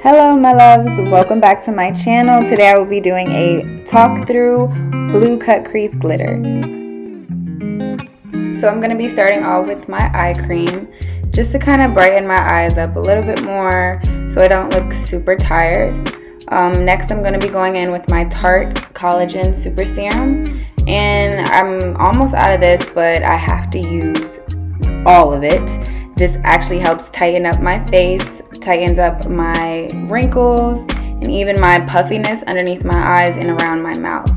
Hello my loves, welcome back to my channel. Today I will be doing a talk through blue cut crease glitter. So I'm going to be starting off with my eye cream just to kind of brighten my eyes up a little bit more so I don't look super tired. Next I'm going to be going in with my Tarte Collagen Super Serum, and I'm almost out of this, but I have to use all of it. This actually helps tighten up my face, tightens up my wrinkles, and even my puffiness underneath my eyes and around my mouth.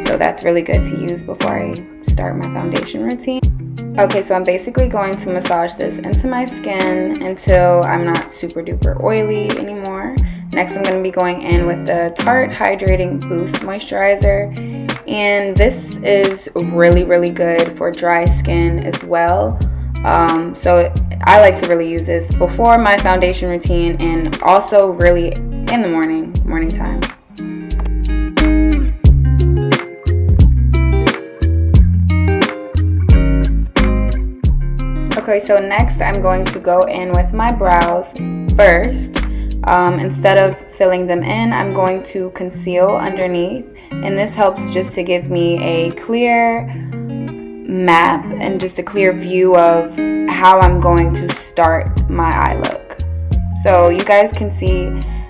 So that's really good to use before I start my foundation routine. Okay, so I'm basically going to massage this into my skin until I'm not super duper oily anymore. Next, I'm going to be going in with the Tarte Hydrating Boost Moisturizer. And this is really good for dry skin as well. So I like to really use this before my foundation routine and also really in the morning time. Okay, so next I'm going to go in with my brows first. Instead of filling them in, I'm going to conceal underneath, and this helps just to give me a clear map and just a clear view of how I'm going to start my eye look. So you guys can see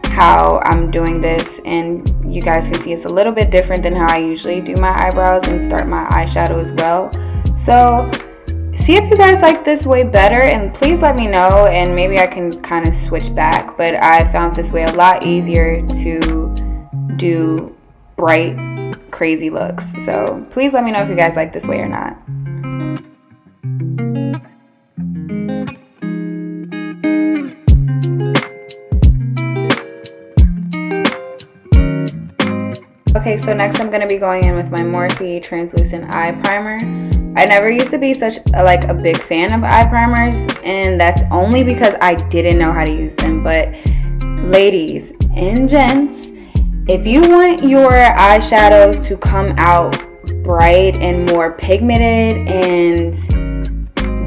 how I'm doing this, and you guys can see it's a little bit different than how I usually do my eyebrows and start my eyeshadow as well. So see if you guys like this way better, and please let me know, and maybe I can kind of switch back, but I found this way a lot easier to do bright crazy looks. So please let me know if you guys like this way or not. Okay, so next I'm going to be going in with my Morphe Translucent Eye Primer. I never used to be such a big fan of eye primers, and that's only because I didn't know how to use them. But ladies and gents, if you want your eyeshadows to come out bright and more pigmented and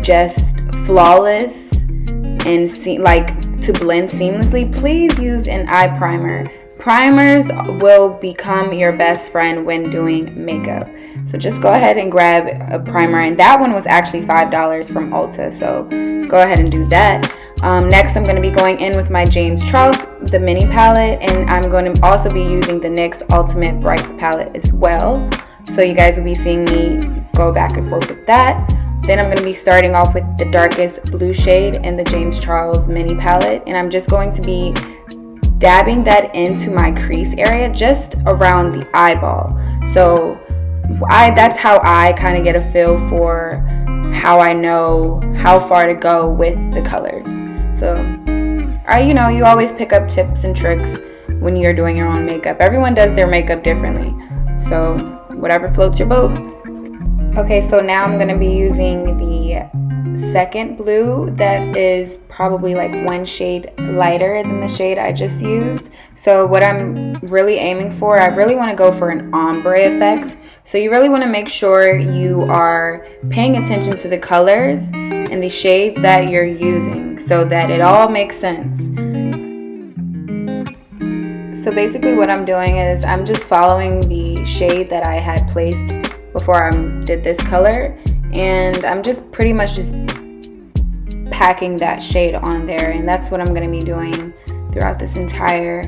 just flawless and to blend seamlessly, please use an eye primer. Primers will become your best friend when doing makeup. So just go ahead and grab a primer, and that one was actually $5 from Ulta, so go ahead and do that. Next I'm going to be going in with my James Charles, the mini palette, and I'm going to also be using the NYX Ultimate Brights palette as well. So you guys will be seeing me go back and forth with that. Then I'm going to be starting off with the darkest blue shade in the James Charles mini palette, and I'm just going to be dabbing that into my crease area just around the eyeball. So that's how I kind of get a feel for how I know how far to go with the colors. So you always pick up tips and tricks when you're doing your own makeup. Everyone does their makeup differently, so whatever floats your boat. Okay, so now I'm going to be using the second blue that is probably like one shade lighter than the shade I just used. So what I'm really aiming for, I really want to go for an ombre effect. So you really want to make sure you are paying attention to the colors and the shades that you're using so that it all makes sense. So basically what I'm doing is I'm just following the shade that I had placed before I did this color, and I'm just pretty much just packing that shade on there, and that's what I'm going to be doing throughout this entire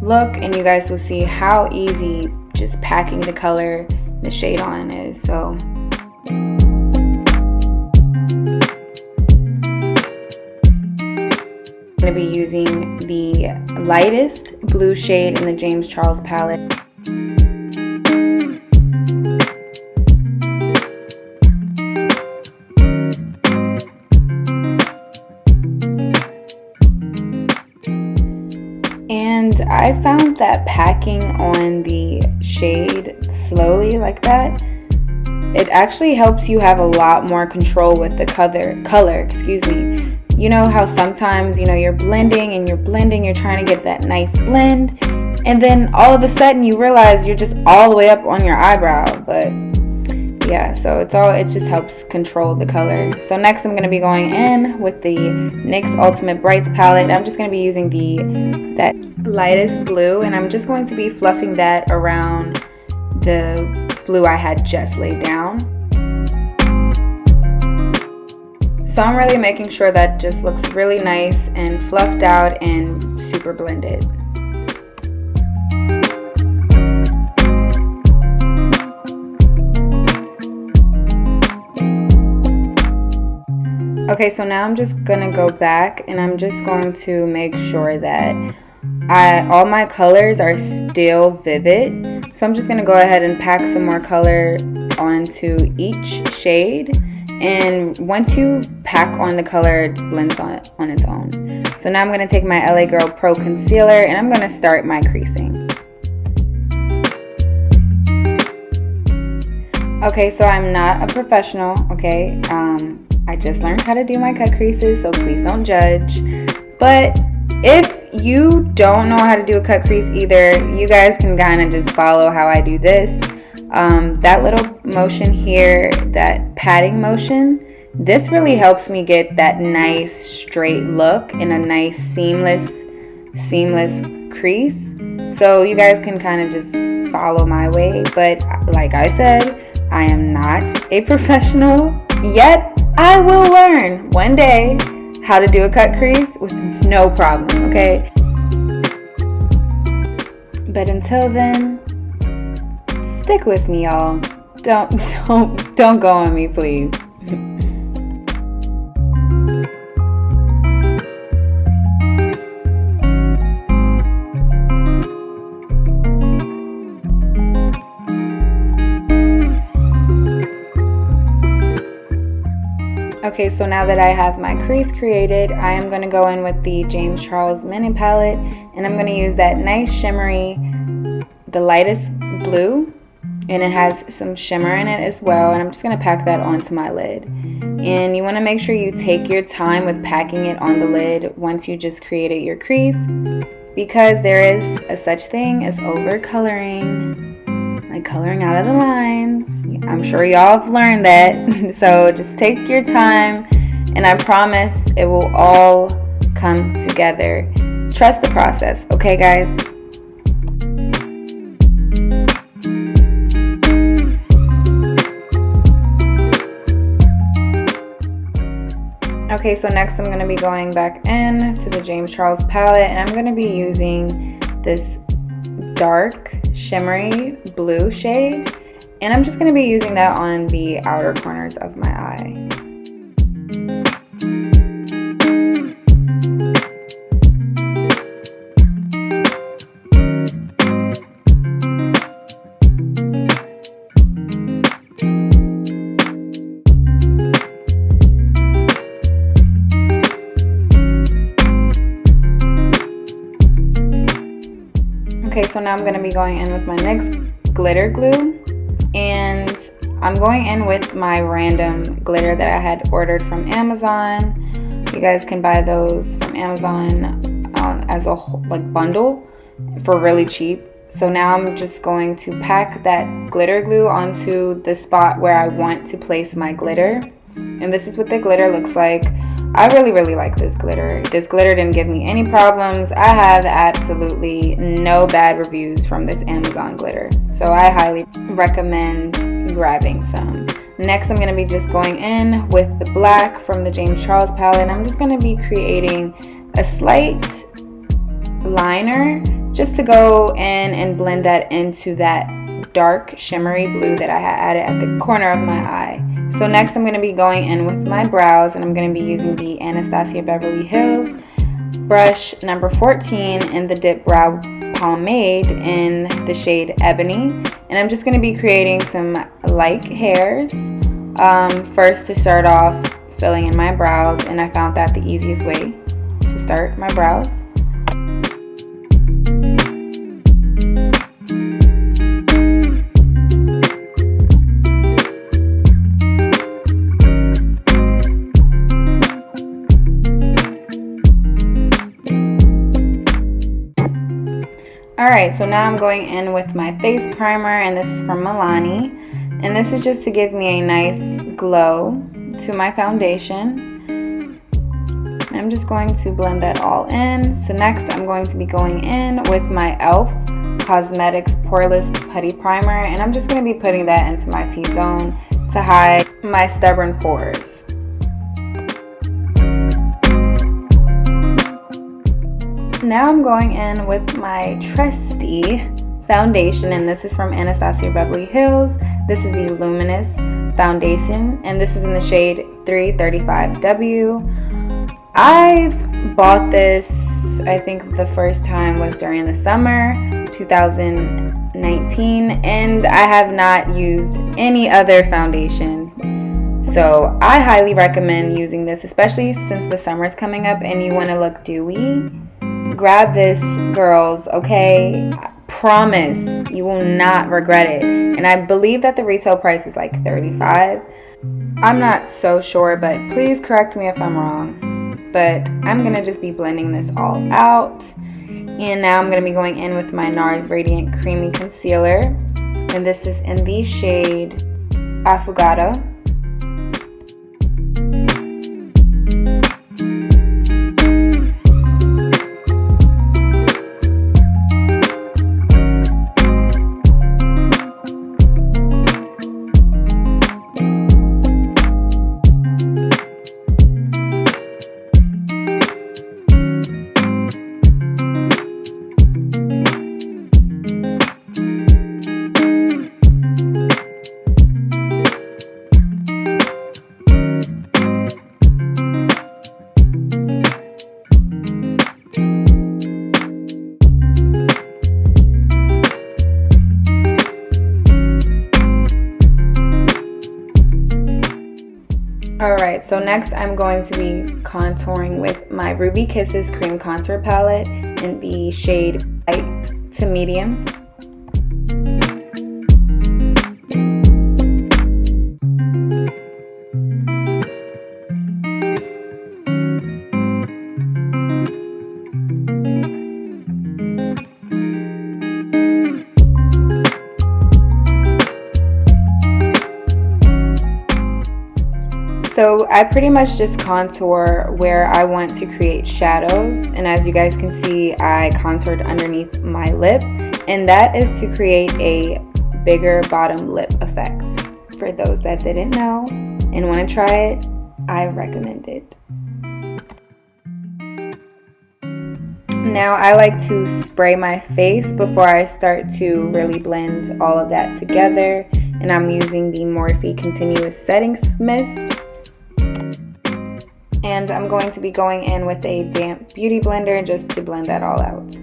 look, and you guys will see how easy just packing the color, the shade on is. So I'm going to be using the lightest blue shade in the James Charles palette. And I found that packing on the shade slowly like that, it actually helps you have a lot more control with the color, excuse me. You know how sometimes, you're blending, you're trying to get that nice blend, and then all of a sudden you realize you're just all the way up on your eyebrow. But yeah, so it just helps control the color. So next I'm going to be going in with the NYX Ultimate Brights palette. I'm just going to be using that lightest blue, and I'm just going to be fluffing that around the blue I had just laid down. So I'm really making sure that just looks really nice and fluffed out and super blended. Okay, so now I'm just gonna go back and I'm just going to make sure that all my colors are still vivid. So I'm just gonna go ahead and pack some more color onto each shade. And once you pack on the color, it blends on its own. So now I'm gonna take my LA Pro Concealer and I'm gonna start my creasing. Okay, so I'm not a professional, okay? I just learned how to do my cut creases, so please don't judge. But if you don't know how to do a cut crease either, you guys can kind of just follow how I do this. That little motion here, that patting motion, this really helps me get that nice straight look and a nice seamless crease. So you guys can kind of just follow my way. But like I said, I am not a professional yet. I will learn one day how to do a cut crease with no problem, okay? But until then, stick with me, y'all. Don't go on me, please. Okay, so now that I have my crease created, I am going to go in with the James Charles Mini palette, and I'm going to use that nice shimmery, the lightest blue, and it has some shimmer in it as well, and I'm just going to pack that onto my lid. And you want to make sure you take your time with packing it on the lid once you just created your crease, because there is a such thing as over coloring, like coloring out of the lines. I'm sure y'all have learned that. So just take your time, and I promise it will all come together. Trust the process, okay guys? Okay, so next I'm going to be going back in to the James Charles palette, and I'm going to be using this dark shimmery blue shade, and I'm just going to be using that on the outer corners of my eye. Okay, so now I'm going to be going in with my NYX glitter glue, and I'm going in with my random glitter that I had ordered from Amazon. You guys can buy those from Amazon as a bundle for really cheap. So now I'm just going to pack that glitter glue onto the spot where I want to place my glitter. And this is what the glitter looks like. I really like this glitter. This glitter didn't give me any problems. I have absolutely no bad reviews from this Amazon glitter. So I highly recommend grabbing some. Next, I'm going to be just going in with the black from the James Charles palette. And I'm just going to be creating a slight liner just to go in and blend that into that dark shimmery blue that I had added at the corner of my eye. So next I'm going to be going in with my brows, and I'm going to be using the Anastasia Beverly Hills brush number 14 in the Dipbrow Pomade in the shade Ebony. And I'm just going to be creating some light hairs first to start off filling in my brows, and I found that the easiest way to start my brows. Alright, so now I'm going in with my face primer, and this is from Milani. And this is just to give me a nice glow to my foundation. I'm just going to blend that all in. So next I'm going to be going in with my E.L.F. Cosmetics Poreless Putty Primer, and I'm just going to be putting that into my T-zone to hide my stubborn pores. Now I'm going in with my trusty foundation, and this is from Anastasia Beverly Hills. This is the Luminous foundation, and this is in the shade 335W. I've bought this, I think the first time was during the summer 2019, and I have not used any other foundations. So I highly recommend using this, especially since the summer's coming up and you want to look dewy. Grab this, girls, okay? I promise you will not regret it. And I believe that the retail price is like $35. I'm not so sure, but please correct me if I'm wrong. But I'm going to just be blending this all out. And now I'm going to be going in with my Nars Radiant Creamy Concealer. And this is in the shade Affogato. Alright, so next I'm going to be contouring with my Ruby Kisses Cream Contour Palette in the shade light to medium. So I pretty much just contour where I want to create shadows, and as you guys can see, I contoured underneath my lip, and that is to create a bigger bottom lip effect. For those that didn't know and want to try it, I recommend it. Now I like to spray my face before I start to really blend all of that together, and I'm using the Morphe Continuous Settings Mist. And I'm going to be going in with a damp beauty blender just to blend that all out.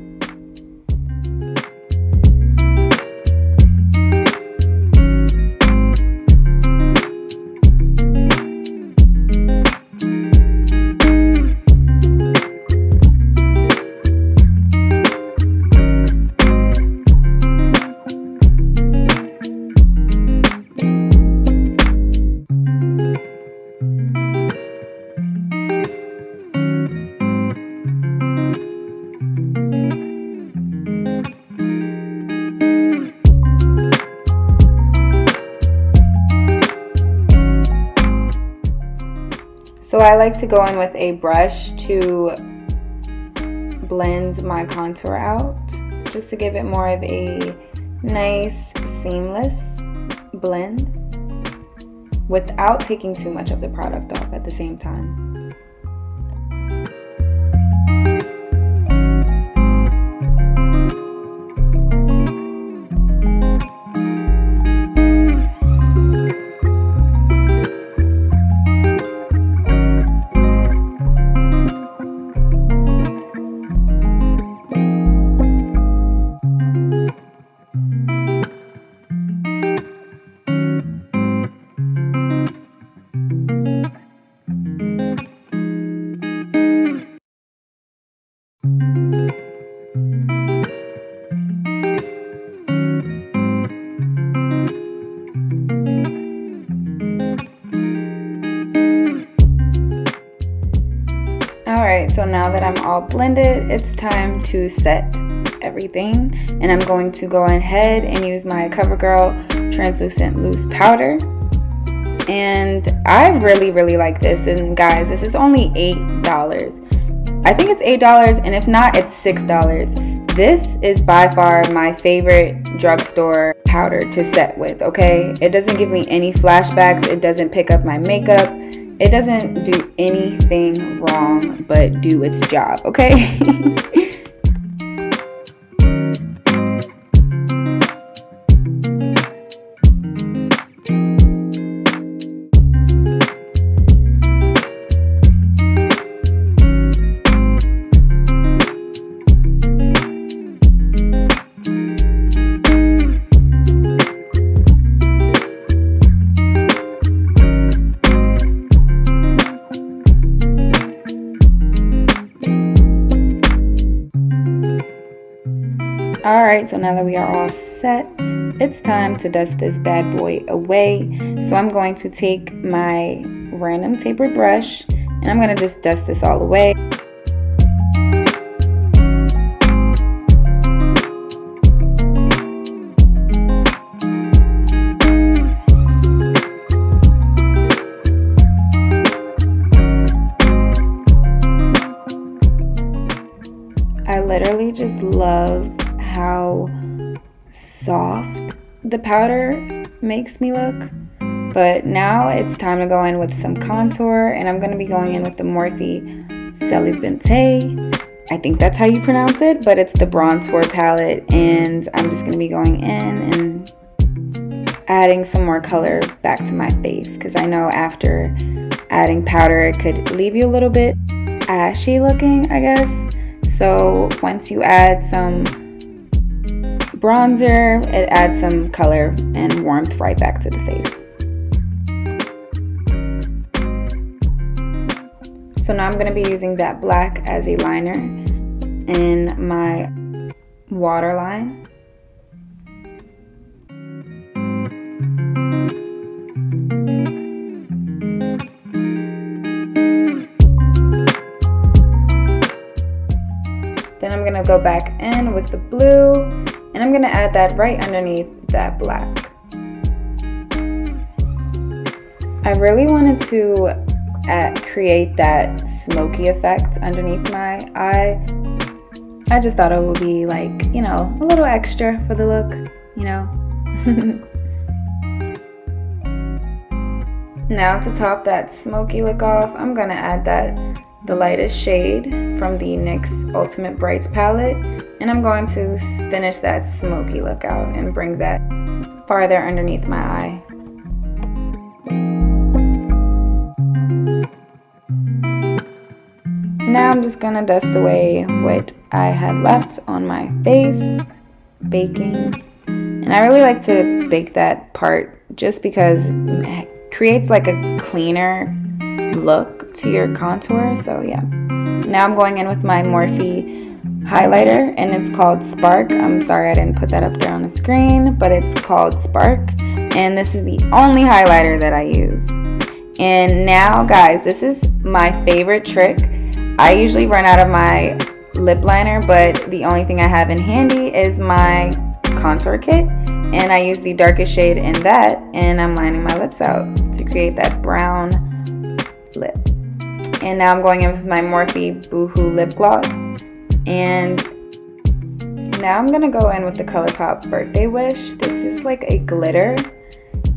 So I like to go in with a brush to blend my contour out, just to give it more of a nice, seamless blend without taking too much of the product off at the same time. Alright, so now that I'm all blended, it's time to set. everything. And I'm going to go ahead and use my Covergirl translucent loose powder. And I really like this. And guys, this is only $8. I think it's $8, and if not, it's $6. This is by far my favorite drugstore powder to set with, okay? It doesn't give me any flashbacks. It doesn't pick up my makeup. It doesn't do anything wrong but do its job, okay? Alright, so now that we are all set, it's time to dust this bad boy away. So I'm going to take my random tapered brush and I'm going to just dust this all away. I literally just love how soft the powder makes me look. But now it's time to go in with some contour, and I'm going to be going in with the Morphe Celebutante. I think that's how you pronounce it, but it's the Brontour palette, and I'm just going to be going in and adding some more color back to my face, because I know after adding powder it could leave you a little bit ashy looking, I guess. So once you add some bronzer, it adds some color and warmth right back to the face. So now I'm going to be using that black as a liner in my waterline. Then I'm going to go back in with the blue, and I'm going to add that right underneath that black. I really wanted to create that smoky effect underneath my eye. I just thought it would be like, you know, a little extra for the look, you know. Now to top that smoky look off, I'm going to add the lightest shade from the NYX Ultimate Brights palette, and I'm going to finish that smoky look out and bring that farther underneath my eye. Now I'm just gonna dust away what I had left on my face, baking. And I really like to bake that part just because it creates like a cleaner look to your contour. So yeah. Now I'm going in with my Morphe highlighter, and it's called Spark. I'm sorry I didn't put that up there on the screen, but it's called Spark. And this is the only highlighter that I use. And now guys, this is my favorite trick. I usually run out of my lip liner, but the only thing I have in handy is my contour kit, and I use the darkest shade in that, and I'm lining my lips out to create that brown lip. And now I'm going in with my Morphe Boohoo lip gloss, and now I'm gonna go in with the ColourPop Birthday Wish. This is like a glitter,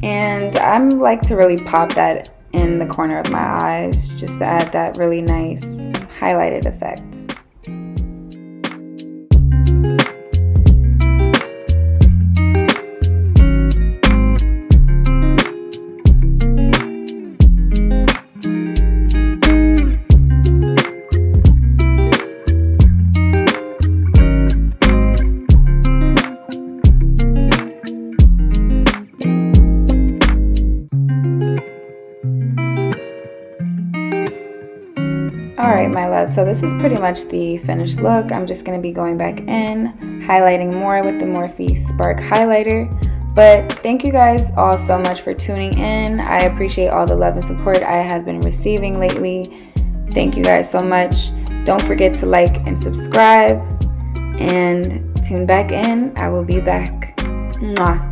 and I'm like to really pop that in the corner of my eyes just to add that really nice highlighted effect. Alright my love, so this is pretty much the finished look. I'm just going to be going back in, highlighting more with the Morphe Spark highlighter. But thank you guys all so much for tuning in. I appreciate all the love and support I have been receiving lately. Thank you guys so much. Don't forget to like and subscribe. And tune back in. I will be back. Mwah.